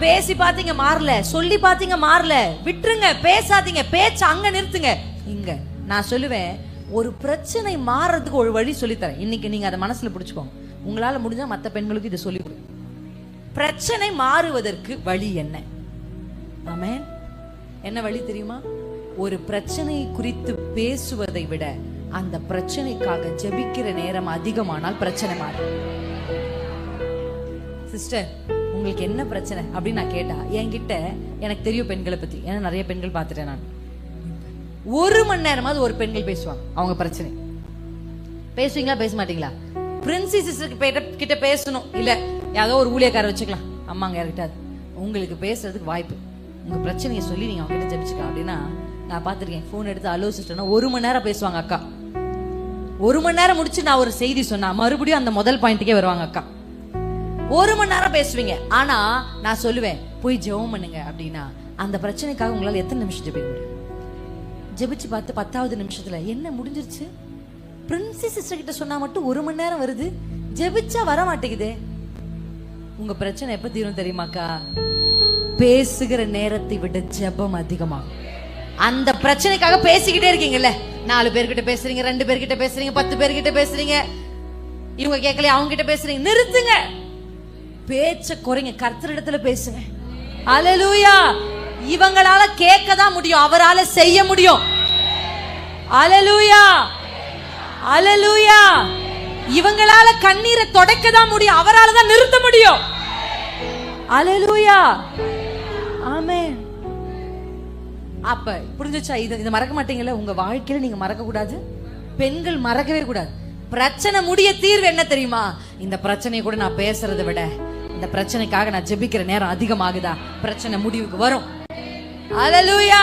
பேசி பாத்தீங்க மாறல, சொல்லி பாத்தீங்க மாறல, விட்டுருங்க, பேசாதீங்க, பேச்ச அங்க நிறுத்துங்க. இங்க நான் சொல்லுவேன், ஒரு பிரச்சனை மாறதுக்கு ஒரு வழி சொல்லித்தரேன். இன்னைக்கு நீங்க அதை மனசுல பிடிச்சுக்கோங்க. உங்களால முடிஞ்சா மத்த பெண்களுக்கு இதை சொல்லி கொடுங்க. பிரச்சனை மாறுவதற்கு வழி என்ன? ஆமென். என்ன வழி தெரியுமா? ஒரு பிரச்சனை குறித்து பேசுவதை விட அந்த பிரச்சனைக்காக ஜெபிக்கிற நேரம் அதிகமானால் பிரச்சனை மாறும். சிஸ்டர், உங்களுக்கு என்ன பிரச்சனை அப்படின்னு நான் கேட்டா, என்கிட்ட எனக்கு தெரியும் பெண்களை பத்தி, ஏன்னா நிறைய பெண்கள் பார்த்துட்டேன் நான். 1 மணி நேரமாவது ஒரு பெண்கள் பேசுவாங்க அவங்க பிரச்சனை. பேசுவீங்களா பேச மாட்டீங்களா? பிரின்சி சிஸ்டர் கிட்ட பேசணும், இல்ல ஏதோ ஒரு ஊழியக்கார வச்சுக்கலாம், அம்மாங்க யார்கிட்ட உங்களுக்கு பேசுறதுக்கு வாய்ப்பு, உங்க பிரச்சனையை சொல்லி நீங்க அவங்க கிட்ட ஜெபிச்சுக்கலாம் அப்படின்னா நான் பார்த்திருக்கேன். போன் எடுத்து அலோ சிஸ்டர்னா 1 மணி நேரம் பேசுவாங்க அக்கா. 1 மணி நேரம் முடிச்சு நான் ஒரு செய்தி சொன்னா மறுபடியும் அந்த முதல் பாயிண்ட்டுக்கே வருவாங்க அக்கா. 1 மணி நேரம் பேசுவீங்க. ஆனா நான் சொல்லுவேன், போய் ஜெபம் பண்ணுங்க அப்படின்னா அந்த பிரச்சனைக்காக உங்களால எத்தனை நிமிஷம் ஜெபிக்க முடியும்? ஜெபிச்சு பார்த்து 10வது நிமிஷத்துல என்ன முடிஞ்சிருச்சு? பிரின்சி சிஸ்டர் கிட்ட சொன்னா மட்டும் 1 மணி நேரம் வருது, ஜெபிச்சா வர மாட்டேங்குதே. உங்க பிரச்சனை எப்ப தீரும் தெரியுமாக்கா? பேசுகிற நேரத்தை விட ஜெபம் அதிகமா. அந்த பிரச்சனைக்காக பேசிக்கிட்டே இருக்கீங்கல்ல, 4 பேர்கிட்ட பேசுறீங்க, 2 பேர்கிட்ட பேசுறீங்க, 10 பேர்கிட்ட பேசுறீங்க, இவங்க கேட்கல அவங்க கிட்ட பேசுறீங்க. நிறுத்துங்க, பேச்ச குறைங்க, கர்த்தரிடத்துல பேசுங்க. அல்லேலூயா. இவங்களால கேட்க தான் முடியும், அவரால செய்ய முடியும். அல்லேலூயா, அல்லேலூயா. இவங்களால கண்ணீரை துடைக்க தான் முடியும், அவரால தான் நிறுத்த முடியும். அல்லேலூயா, ஆமென். அப்ப புரிஞ்சுச்சா? இதை மறக்க மாட்டீங்கல்ல, உங்க வாழ்க்கையில நீங்க மறக்க கூடாது, பெண்கள் மறக்கவே கூடாது. பிரச்சனை முடிய தீர்வு என்ன தெரியுமா? இந்த பிரச்சனையை கூட நான் பேசுறதை விட இந்த பிரச்சனைக்காக நான் ஜெபிக்கிற நேரம் அதிகமாகுதா, பிரச்சனை முடிவுக்கு வரும். அல்லேலூயா.